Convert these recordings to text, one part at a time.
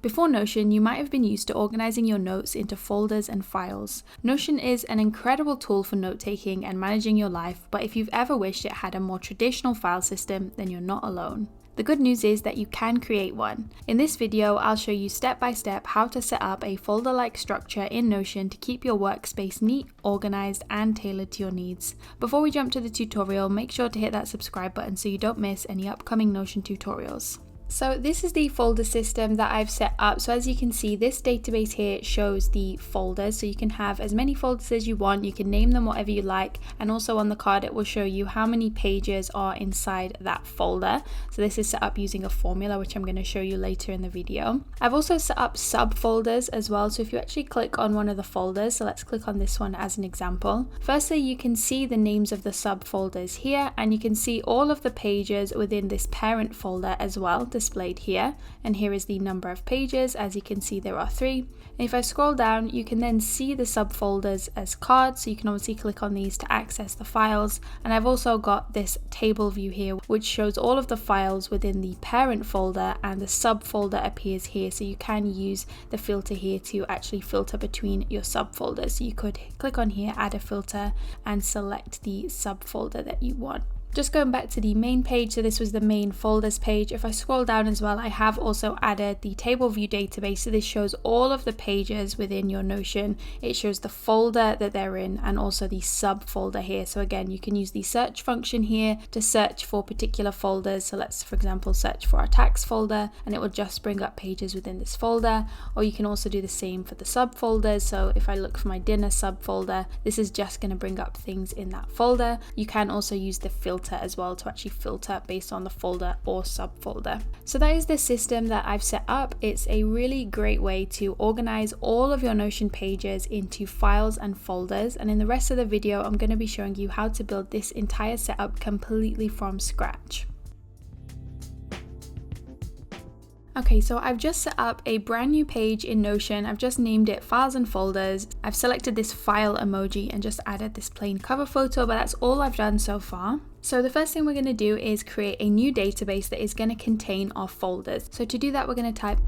Before Notion, you might have been used to organizing your notes into folders and files. Notion is an incredible tool for note-taking and managing your life, but if you've ever wished it had a more traditional file system, then you're not alone. The good news is that you can create one. In this video, I'll show you step by step how to set up a folder-like structure in Notion to keep your workspace neat, organized, and tailored to your needs. Before we jump to the tutorial, make sure to hit that subscribe button so you don't miss any upcoming Notion tutorials. So this is the folder system that I've set up. So as you can see, this database here shows the folders. So you can have as many folders as you want. You can name them whatever you like. And also on the card, it will show you how many pages are inside that folder. So this is set up using a formula, which I'm going to show you later in the video. I've also set up subfolders as well. So if you actually click on one of the folders, so let's click on this one as an example. Firstly, you can see the names of the subfolders here, and you can see all of the pages within this parent folder as well, displayed here. And here is the number of pages. As you can see, there are 3. And if I scroll down, you can then see the subfolders as cards, so you can obviously click on these to access the files. And I've also got this table view here, which shows all of the files within the parent folder, and the subfolder appears here, so you can use the filter here to actually filter between your subfolders. So you could click on here, add a filter, and select the subfolder that you want. Just going back to the main page, so this was the main folders page. If I scroll down as well, I have also added the table view database. So this shows all of the pages within your Notion. It shows the folder that they're in and also the subfolder here. So again, you can use the search function here to search for particular folders. So let's, for example, search for our tax folder, and it will just bring up pages within this folder. Or you can also do the same for the subfolders. So if I look for my dinner subfolder, this is just going to bring up things in that folder. You can also use the filter as well to actually filter based on the folder or subfolder. So that is the system that I've set up. It's a really great way to organize all of your Notion pages into files and folders. And in the rest of the video, I'm going to be showing you how to build this entire setup completely from scratch. Okay, so I've just set up a brand new page in Notion. I've just named it Files and Folders. I've selected this file emoji and just added this plain cover photo, but that's all I've done so far. So the first thing we're going to do is create a new database that is going to contain our folders. So to do that, we're going to type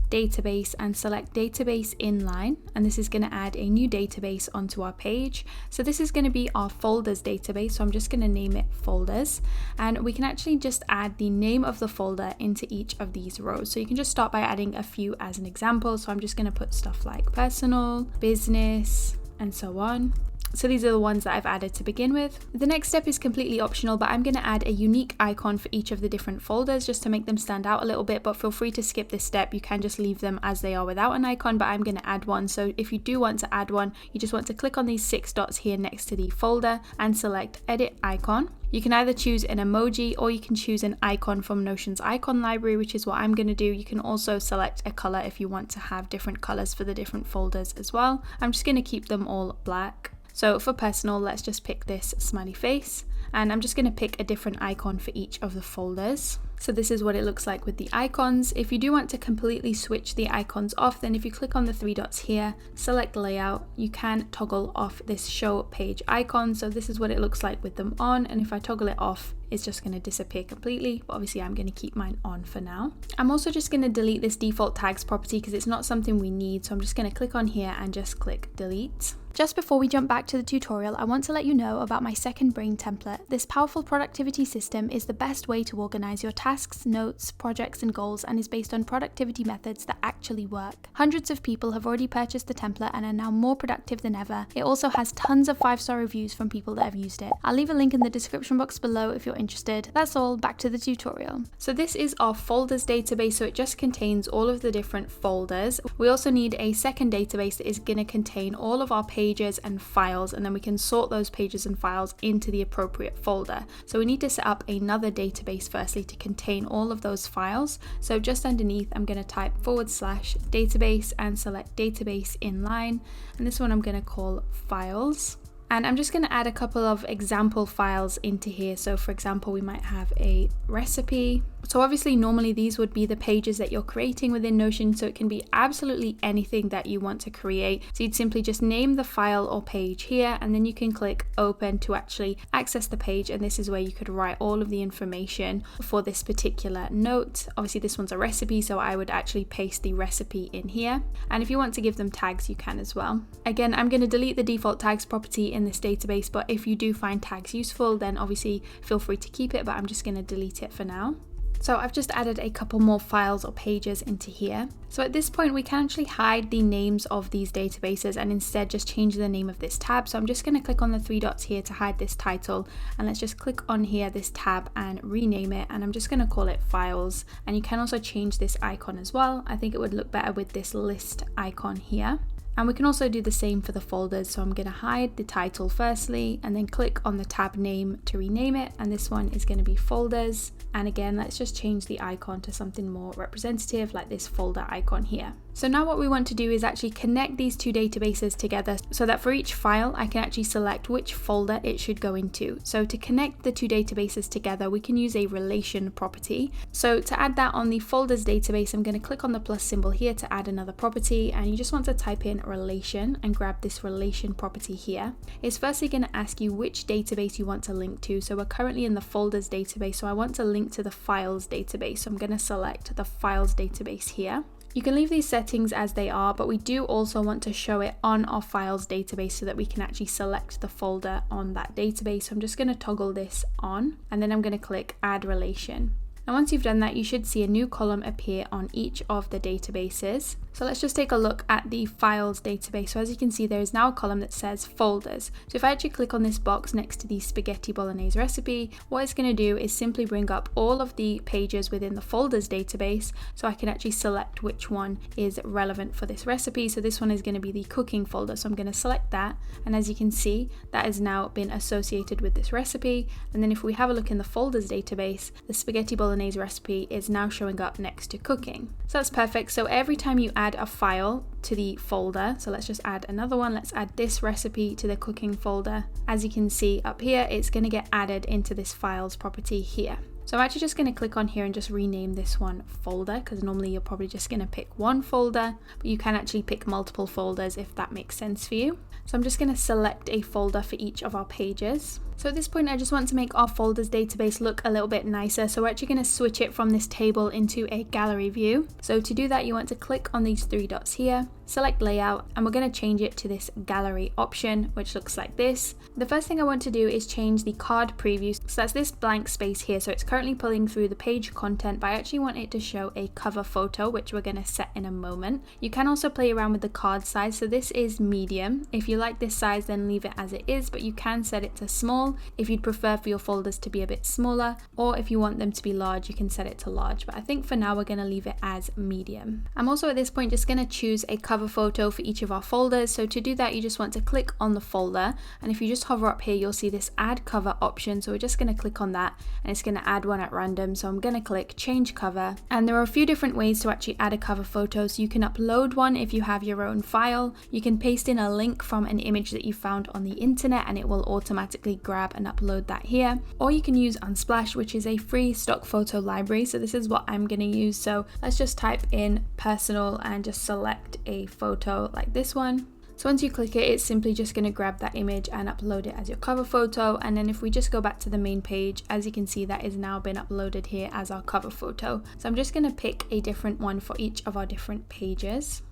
/database and select database inline, and this is going to add a new database onto our page. So this is going to be our folders database, so I'm just going to name it folders, and we can actually just add the name of the folder into each of these rows. So you can just start by adding a few as an example. So I'm just going to put stuff like personal, business, and so on. So these are the ones that I've added to begin with. The next step is completely optional, but I'm going to add a unique icon for each of the different folders just to make them stand out a little bit, but feel free to skip this step. You can just leave them as they are without an icon, but I'm going to add one. So if you do want to add one, you just want to click on these 6 dots here next to the folder and select edit icon. You can either choose an emoji or you can choose an icon from Notion's icon library, which is what I'm going to do. You can also select a color if you want to have different colors for the different folders as well. I'm just going to keep them all black. So for personal, let's just pick this smiley face, and I'm just going to pick a different icon for each of the folders. So this is what it looks like with the icons. If you do want to completely switch the icons off, then if you click on the 3 dots here, select layout, you can toggle off this show page icon. So this is what it looks like with them on, and if I toggle it off, it's just going to disappear completely, but obviously I'm going to keep mine on for now. I'm also just going to delete this default tags property because it's not something we need, so I'm just going to click on here and just click delete. Just before we jump back to the tutorial, I want to let you know about my second brain template. This powerful productivity system is the best way to organize your tasks, notes, projects, and goals, and is based on productivity methods that actually work. Hundreds of people have already purchased the template and are now more productive than ever. It also has tons of 5-star reviews from people that have used it. I'll leave a link in the description box below if you're interested. That's all, back to the tutorial. So this is our folders database, so it just contains all of the different folders. We also need a second database that is going to contain all of our pages and files, and then we can sort those pages and files into the appropriate folder. So we need to set up another database firstly to contain all of those files. So just underneath, I'm going to type /database and select database inline, and this one I'm going to call files. And I'm just going to add a couple of example files into here. So for example, we might have a recipe. So obviously normally these would be the pages that you're creating within Notion, so it can be absolutely anything that you want to create. So you'd simply just name the file or page here, and then you can click open to actually access the page, and this is where you could write all of the information for this particular note. Obviously this one's a recipe, so I would actually paste the recipe in here. And if you want to give them tags, you can as well. Again, I'm going to delete the default tags property in this database, but if you do find tags useful, then obviously feel free to keep it, but I'm just going to delete it for now. So I've just added a couple more files or pages into here. So at this point we can actually hide the names of these databases and instead just change the name of this tab. So I'm just going to click on the three dots here to hide this title, and let's just click on here, this tab, and rename it, and I'm just going to call it files. And you can also change this icon as well. I think it would look better with this list icon here. And we can also do the same for the folders. So I'm going to hide the title firstly, and then click on the tab name to rename it. And this one is going to be folders. And again, let's just change the icon to something more representative, like this folder icon here. So now what we want to do is actually connect these two databases together so that for each file, I can actually select which folder it should go into. So to connect the two databases together, we can use a relation property. So to add that on the folders database, I'm going to click on the plus symbol here to add another property, and you just want to type in relation and grab this relation property here. It's firstly going to ask you which database you want to link to. So we're currently in the folders database, so I want to link to the files database. So I'm going to select the files database here. You can leave these settings as they are, but we do also want to show it on our files database so that we can actually select the folder on that database. So I'm just going to toggle this on, and then I'm going to click add relation. Now once you've done that, you should see a new column appear on each of the databases. So let's just take a look at the files database. So as you can see, there is now a column that says folders. So if I actually click on this box next to the spaghetti bolognese recipe, what it's going to do is simply bring up all of the pages within the folders database, so I can actually select which one is relevant for this recipe. So this one is going to be the cooking folder. So I'm going to select that. And as you can see, that has now been associated with this recipe. And then if we have a look in the folders database, the spaghetti bolognese recipe is now showing up next to cooking. So that's perfect. So every time you add a file to the folder, so let's just add another one, let's add this recipe to the cooking folder. As you can see up here, it's going to get added into this files property here. So I'm actually just going to click on here and just rename this one folder, because normally you're probably just going to pick one folder, but you can actually pick multiple folders if that makes sense for you. So I'm just going to select a folder for each of our pages. So at this point, I just want to make our folders database look a little bit nicer. So we're actually going to switch it from this table into a gallery view. So to do that, you want to click on these three dots here, select layout, and we're going to change it to this gallery option, which looks like this. The first thing I want to do is change the card preview. So that's this blank space here. So it's currently pulling through the page content, but I actually want it to show a cover photo, which we're going to set in a moment. You can also play around with the card size. So this is medium. If you like this size, then leave it as it is, but you can set it to small if you'd prefer for your folders to be a bit smaller, or if you want them to be large, you can set it to large, but I think for now we're going to leave it as medium. I'm also at this point just going to choose a cover photo for each of our folders. So to do that, you just want to click on the folder, and if you just hover up here, you'll see this add cover option. So we're just going to click on that, and it's going to add one at random. So I'm going to click change cover, and there are a few different ways to actually add a cover photo. So you can upload one if you have your own file. You can paste in a link from an image that you found on the internet, and it will automatically grab and upload that here. Or you can use Unsplash, which is a free stock photo library. So this is what I'm going to use. So let's just type in personal and just select a photo like this one. So once you click it, it's simply just going to grab that image and upload it as your cover photo. And then if we just go back to the main page, as you can see, that has now been uploaded here as our cover photo. So I'm just going to pick a different one for each of our different pages.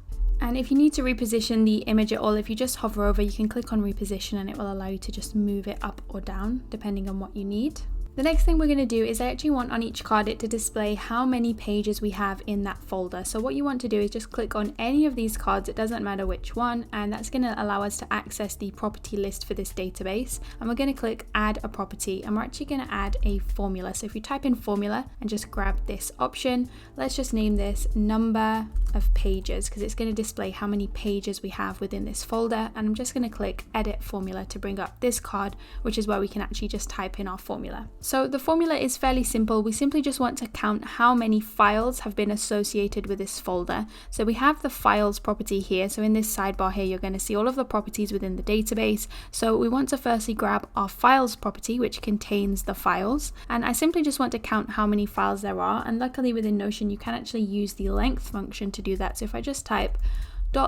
And if you need to reposition the image at all, if you just hover over, you can click on reposition and it will allow you to just move it up or down depending on what you need. The next thing we're going to do is I actually want on each card it to display how many pages we have in that folder. So what you want to do is just click on any of these cards, it doesn't matter which one, and that's going to allow us to access the property list for this database. And we're going to click add a property, and we're actually going to add a formula. So if you type in formula and just grab this option, let's just name this number of pages because it's going to display how many pages we have within this folder. And I'm just going to click edit formula to bring up this card, which is where we can actually just type in our formula. So the formula is fairly simple. We simply just want to count how many files have been associated with this folder. So we have the files property here. So in this sidebar here, you're going to see all of the properties within the database. So we want to firstly grab our files property, which contains the files. And I simply just want to count how many files there are. And luckily within Notion, you can actually use the length function to do that. So if I just type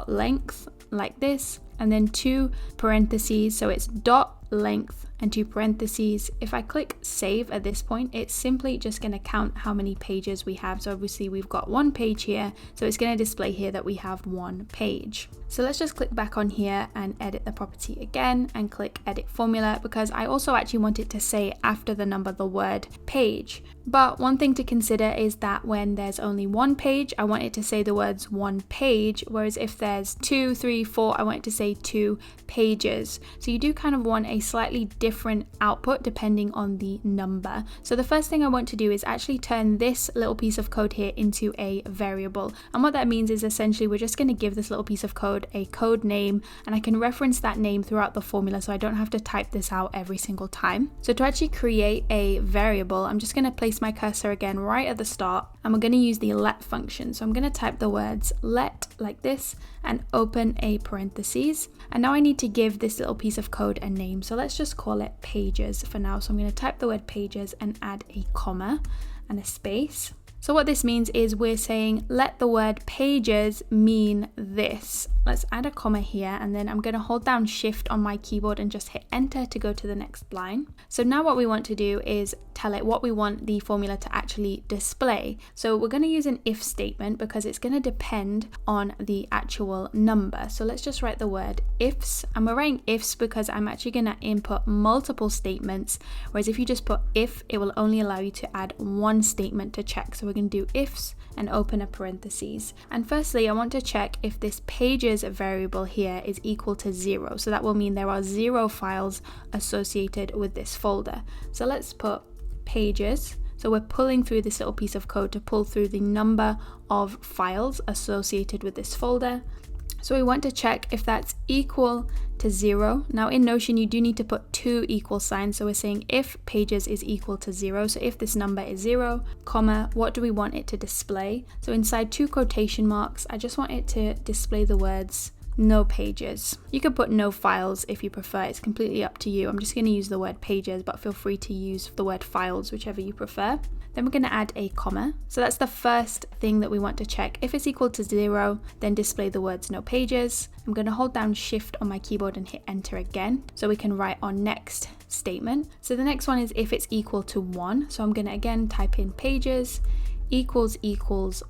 .length like this, and then 2 parentheses, so it's .length and 2 parentheses. If I click save at this point, it's simply just going to count how many pages we have. So obviously we've got 1 page here, so it's going to display here that we have 1 page. So let's just click back on here and edit the property again and click edit formula, because I also actually want it to say after the number the word page. But one thing to consider is that when there's only 1 page, I want it to say the words 1 page, whereas if there's 2, 3, 4, I want it to say 2 pages. So you do kind of want a slightly different output depending on the number. So the first thing I want to do is actually turn this little piece of code here into a variable. And what that means is essentially we're just going to give this little piece of code a code name, and I can reference that name throughout the formula so I don't have to type this out every single time. So to actually create a variable, I'm just going to place my cursor again right at the start, and we're going to use the let function. So I'm going to type the words let like this and open a parentheses. And now I need to give this little piece of code a name. So let's just call it pages for now. So I'm going to type the word pages and add a comma and a space. So what this means is we're saying let the word pages mean this. Let's add a comma here, and then I'm going to hold down shift on my keyboard and just hit enter to go to the next line. So now what we want to do is tell it what we want the formula to actually display. So we're going to use an if statement because it's going to depend on the actual number. So let's just write the word ifs, and we're writing ifs because I'm actually going to input multiple statements, whereas if you just put if, it will only allow you to add 1 statement to check. So we're going to do ifs and open a parentheses. And firstly, I want to check if this pages variable here is equal to 0. So that will mean there are 0 files associated with this folder. So let's put pages. So we're pulling through this little piece of code to pull through the number of files associated with this folder. So we want to check if that's equal to 0. Now in Notion, you do need to put 2 equal signs. So we're saying if pages is equal to 0. So if this number is 0, comma, what do we want it to display? So inside 2 quotation marks, I just want it to display the words no pages. You could put no files if you prefer, it's completely up to you. I'm just going to use the word pages, but feel free to use the word files, whichever you prefer. Then we're going to add a comma. So that's the first thing that we want to check. If it's equal to 0, then display the words no pages. I'm going to hold down shift on my keyboard and hit enter again so we can write our next statement. So the next one is if it's equal to 1. So I'm going to again type in pages equals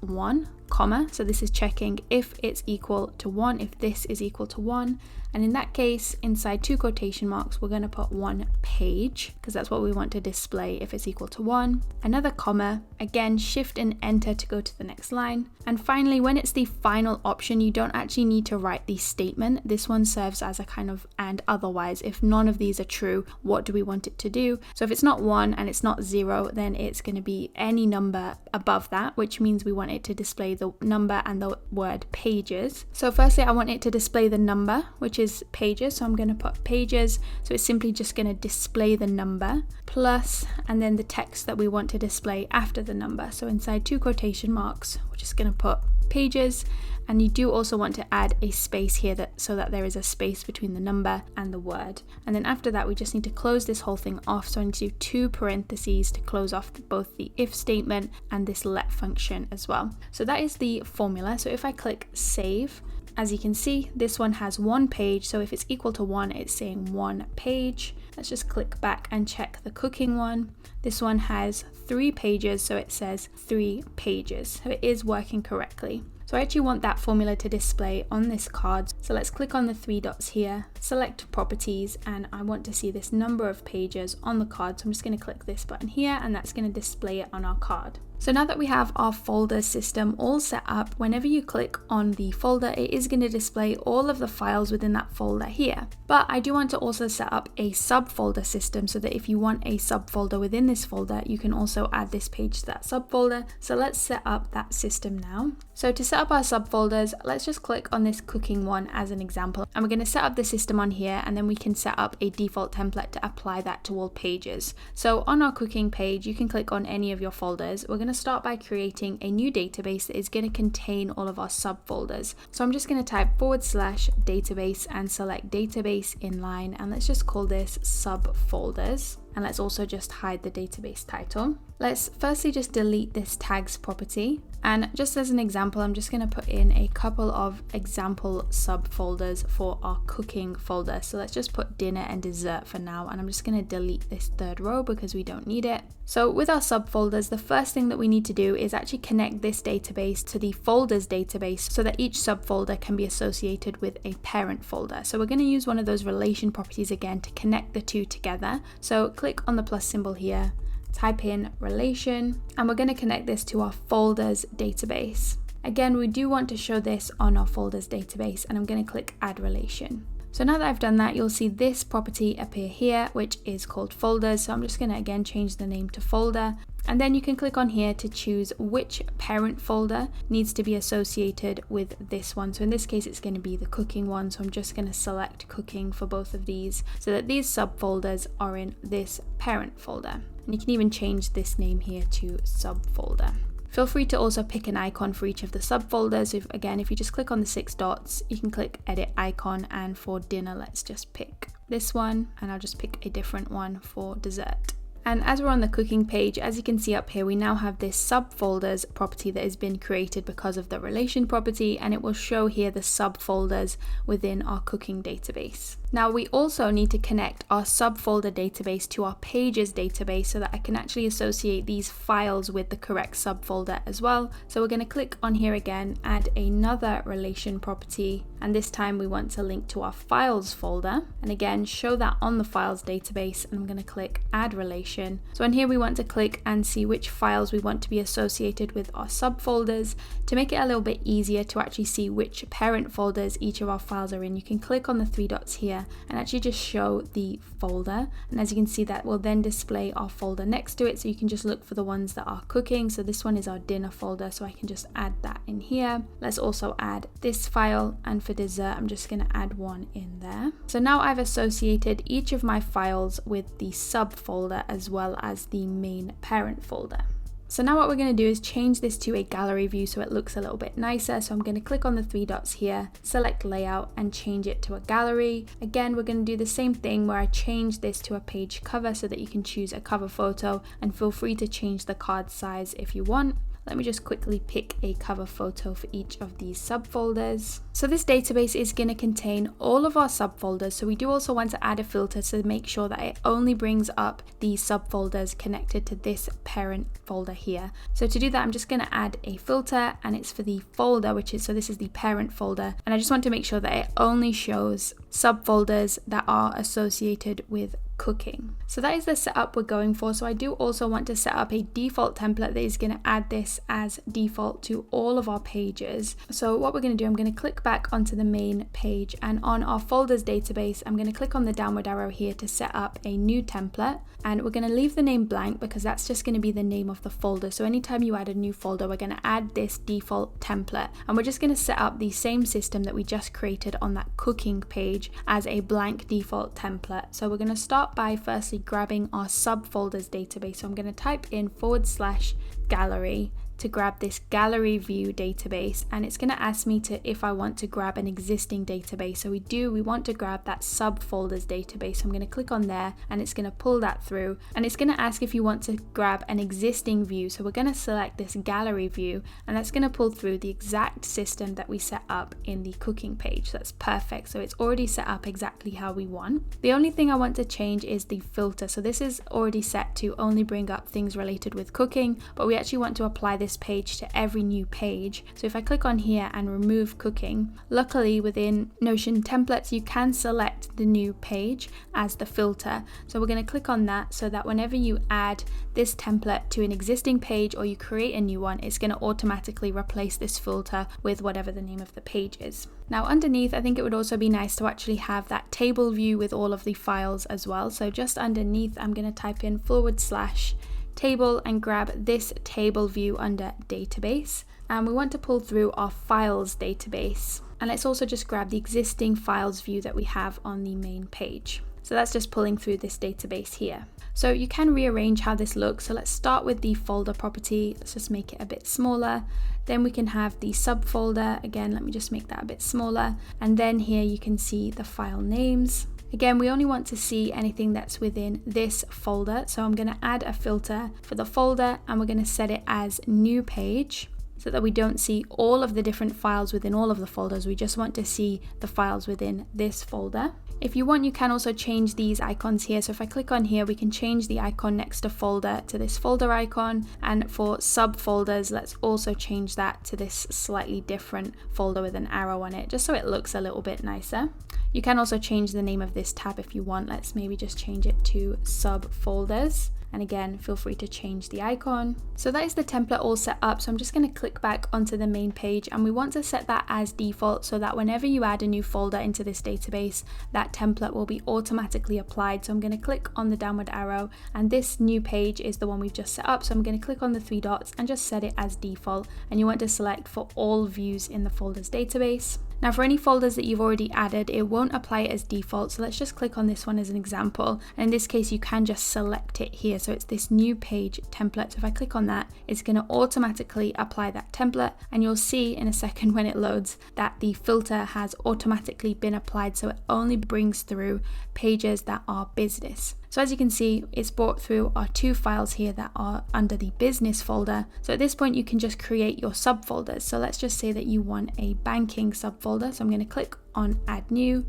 1, comma. So this is checking if it's equal to 1, if this is equal to 1. And in that case, inside 2 quotation marks, we're going to put 1 page because that's what we want to display if it's equal to 1. Another comma, again, shift and enter to go to the next line. And finally, when it's the final option, you don't actually need to write the statement. This one serves as a kind of and otherwise. If none of these are true, what do we want it to do? So if it's not 1 and it's not 0, then it's going to be any number above that, which means we want it to display the number and the word pages. So firstly, I want it to display the number, which is pages. So I'm going to put pages. So it's simply just going to display the number plus, and then the text that we want to display after the number. So inside 2 quotation marks, we're just going to put pages. And you do also want to add a space here so that there is a space between the number and the word. And then after that, we just need to close this whole thing off. So I need to do 2 parentheses to close off both the if statement and this let function as well. So that is the formula. So if I click save, as you can see, this one has 1 page. So if it's equal to 1, it's saying 1 page. Let's just click back and check the cooking one. This one has 3 pages, so it says 3 pages. So it is working correctly. So I actually want that formula to display on this card. So let's click on the 3 dots here, select properties, and I want to see this number of pages on the card. So I'm just going to click this button here, and that's going to display it on our card. So now that we have our folder system all set up, whenever you click on the folder, it is going to display all of the files within that folder here. But I do want to also set up a subfolder system so that if you want a subfolder within this folder, you can also add this page to that subfolder. So let's set up that system now. So to set up our subfolders, let's just click on this cooking one as an example. And we're going to set up the system on here, and then we can set up a default template to apply that to all pages. So on our cooking page, you can click on any of your folders. We're going to start by creating a new database that is going to contain all of our subfolders. So I'm just going to type /database and select database inline, and let's just call this subfolders. And let's also just hide the database title. Let's firstly just delete this tags property. And just as an example, I'm just going to put in a couple of example subfolders for our cooking folder. So let's just put dinner and dessert for now. And I'm just going to delete this third row because we don't need it. So with our subfolders, the first thing that we need to do is actually connect this database to the folders database so that each subfolder can be associated with a parent folder. So we're going to use one of those relation properties again to connect the two together. So click on the plus symbol here, type in relation, and we're going to connect this to our folders database. Again, we do want to show this on our folders database, and I'm going to click add relation. So now that I've done that, you'll see this property appear here, which is called folders. So I'm just going to again change the name to folder. And then you can click on here to choose which parent folder needs to be associated with this one. So in this case, it's going to be the cooking one. So I'm just going to select cooking for both of these so that these subfolders are in this parent folder. And you can even change this name here to subfolder. Feel free to also pick an icon for each of the subfolders. If you just click on the 6 dots, you can click edit icon, and for dinner, let's just pick this one, and I'll just pick a different one for dessert. And as we're on the cooking page, as you can see up here, we now have this subfolders property that has been created because of the relation property, and it will show here the subfolders within our cooking database. Now we also need to connect our subfolder database to our pages database so that I can actually associate these files with the correct subfolder as well. So we're going to click on here again, add another relation property, and this time we want to link to our files folder, and again show that on the files database, and I'm going to click add relation. So in here we want to click and see which files we want to be associated with our subfolders. To make it a little bit easier to actually see which parent folders each of our files are in, you can click on the 3 dots here and actually just show the folder, and as you can see, that will then display our folder next to it, so you can just look for the ones that are cooking. So this one is our dinner folder, so I can just add that in here. Let's also add this file, and for dessert I'm just going to add one in there. So now I've associated each of my files with the subfolder as well as the main parent folder. So now what we're going to do is change this to a gallery view so it looks a little bit nicer. So I'm going to click on the 3 dots here, select layout, and change it to a gallery. Again, we're going to do the same thing where I change this to a page cover so that you can choose a cover photo, and feel free to change the card size if you want. Let me just quickly pick a cover photo for each of these subfolders. So this database is going to contain all of our subfolders. So we do also want to add a filter to make sure that it only brings up the subfolders connected to this parent folder here. So to do that, I'm just going to add a filter, and it's for the folder, so this is the parent folder. And I just want to make sure that it only shows subfolders that are associated with cooking. So that is the setup we're going for. So I do also want to set up a default template that is going to add this as default to all of our pages. So what we're going to do, I'm going to click back onto the main page, and on our folders database, I'm going to click on the downward arrow here to set up a new template, and we're going to leave the name blank because that's just going to be the name of the folder. So anytime you add a new folder, we're going to add this default template, and we're just going to set up the same system that we just created on that cooking page as a blank default template. So we're going to start by firstly grabbing our subfolders database. So I'm going to type in /gallery to grab this gallery view database, and it's going to ask me if I want to grab an existing database. So we want to grab that subfolders database. So I'm going to click on there, and it's going to pull that through, and it's going to ask if you want to grab an existing view. So we're going to select this gallery view, and that's going to pull through the exact system that we set up in the cooking page. So that's perfect. So it's already set up exactly how we want. The only thing I want to change is the filter. So this is already set to only bring up things related with cooking, but we actually want to apply this this page to every new page. So if I click on here and remove cooking, luckily within Notion templates you can select the new page as the filter. So we're going to click on that so that whenever you add this template to an existing page or you create a new one, it's going to automatically replace this filter with whatever the name of the page is. Now underneath, I think it would also be nice to actually have that table view with all of the files as well. So just underneath, I'm going to type in /table and grab this table view under database. And we want to pull through our files database. And let's also just grab the existing files view that we have on the main page. So that's just pulling through this database here. So you can rearrange how this looks. So let's start with the folder property. Let's just make it a bit smaller. Then we can have the subfolder. Again, let me just make that a bit smaller. And then here you can see the file names. Again, we only want to see anything that's within this folder. So I'm going to add a filter for the folder and we're going to set it as new page, so that we don't see all of the different files within all of the folders. We just want to see the files within this folder. If you want, you can also change these icons here. So if I click on here, we can change the icon next to folder to this folder icon. And for subfolders, let's also change that to this slightly different folder with an arrow on it, just so it looks a little bit nicer. You can also change the name of this tab if you want. Let's maybe just change it to subfolders. And again, feel free to change the icon. So that is the template all set up. So I'm just going to click back onto the main page and we want to set that as default so that whenever you add a new folder into this database, that template will be automatically applied. So I'm going to click on the downward arrow and this new page is the one we've just set up. So I'm going to click on the 3 dots and just set it as default. And you want to select for all views in the folders database. Now for any folders that you've already added, it won't apply it as default. So let's just click on this one as an example. And in this case, you can just select it here. So it's this new page template. So if I click on that, it's going to automatically apply that template. And you'll see in a second when it loads that the filter has automatically been applied. So it only brings through pages that are business. So as you can see, it's brought through our 2 files here that are under the business folder. So at this point, you can just create your subfolders. So let's just say that you want a banking subfolder. So I'm going to click on add new.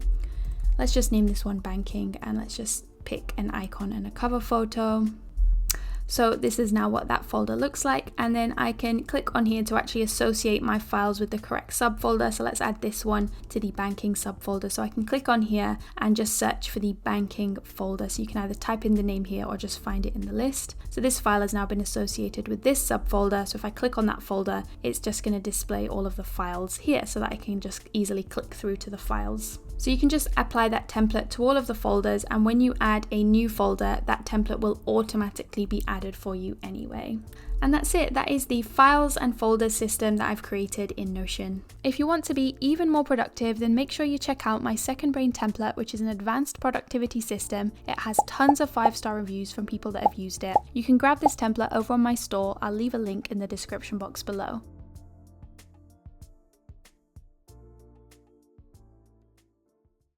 Let's just name this one banking and let's just pick an icon and a cover photo. So this is now what that folder looks like. And then I can click on here to actually associate my files with the correct subfolder. So let's add this one to the banking subfolder. So I can click on here and just search for the banking folder. So you can either type in the name here or just find it in the list. So this file has now been associated with this subfolder. So if I click on that folder, it's just going to display all of the files here so that I can just easily click through to the files. So you can just apply that template to all of the folders, and when you add a new folder, that template will automatically be added for you anyway. And that's it. That is the files and folders system that I've created in Notion. If you want to be even more productive, then make sure you check out my Second Brain template, which is an advanced productivity system. It has tons of 5-star reviews from people that have used it. You can grab this template over on my store. I'll leave a link in the description box below.